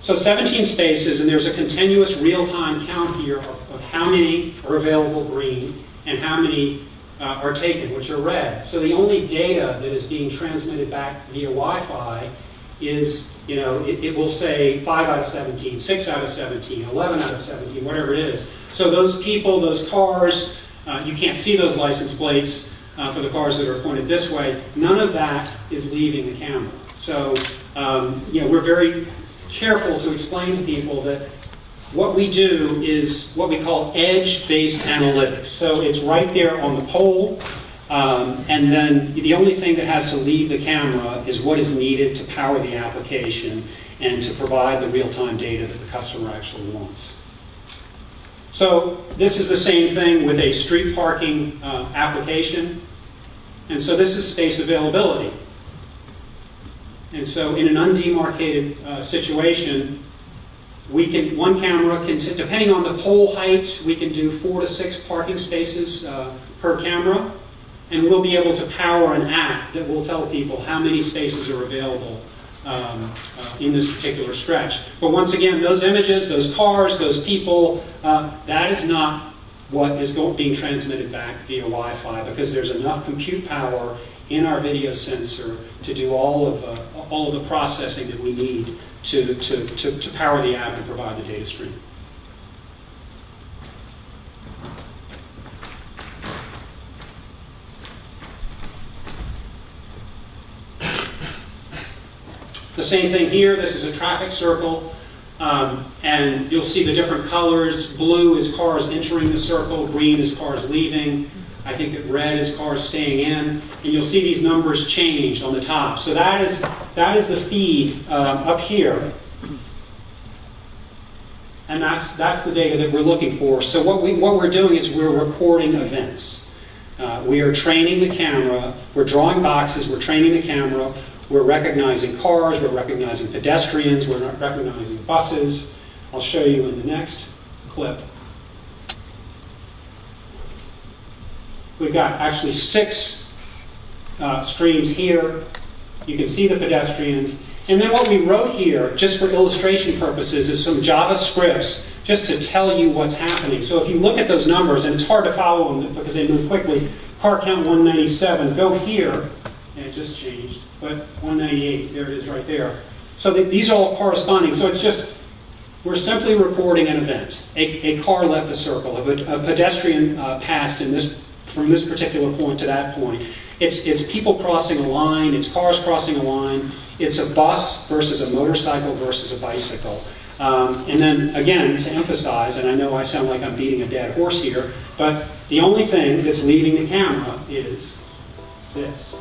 So 17 spaces, and there's a continuous real-time count here of how many are available green and how many are taken, which are red. So the only data that is being transmitted back via Wi-Fi is, you know, it will say 5 out of 17, 6 out of 17, 11 out of 17, whatever it is. So those people, those cars, you can't see those license plates for the cars that are pointed this way. None of that is leaving the camera. So, you know, we're very careful to explain to people that what we do is what we call edge-based analytics. So it's right there on the pole, and then the only thing that has to leave the camera is what is needed to power the application and to provide the real-time data that the customer actually wants. So this is the same thing with a street parking application. And so this is space availability. And so in an undemarcated situation, one camera can, depending on the pole height, we can do 4 to 6 parking spaces per camera. And we'll be able to power an app that will tell people how many spaces are available in this particular stretch. But once again, those images, those cars, those people, that is not what is being transmitted back via Wi-Fi, because there's enough compute power in our video sensor to do all of the processing that we need to power the app and provide the data stream. The same thing here. This is a traffic circle, and you'll see the different colors. Blue is cars entering the circle, green is cars leaving. I think that red is cars staying in, and you'll see these numbers change on the top. So that is the feed up here, and that's the data that we're looking for. So what we're doing is we're recording events. We are training the camera. We're drawing boxes. We're training the camera. We're recognizing cars. We're recognizing pedestrians. We're recognizing buses. I'll show you in the next clip. We've got actually 6 streams here. You can see the pedestrians. And then what we wrote here, just for illustration purposes, is some JavaScripts just to tell you what's happening. So if you look at those numbers, and it's hard to follow them because they move quickly, car count 197, go here, and it just changed, but 198, there it is right there. So these are all corresponding. So it's just, we're simply recording an event. A car left the circle, a pedestrian passed from this particular point to that point. It's people crossing a line, it's cars crossing a line, it's a bus versus a motorcycle versus a bicycle. And then, again, to emphasize, and I know I sound like I'm beating a dead horse here, but the only thing that's leaving the camera is this.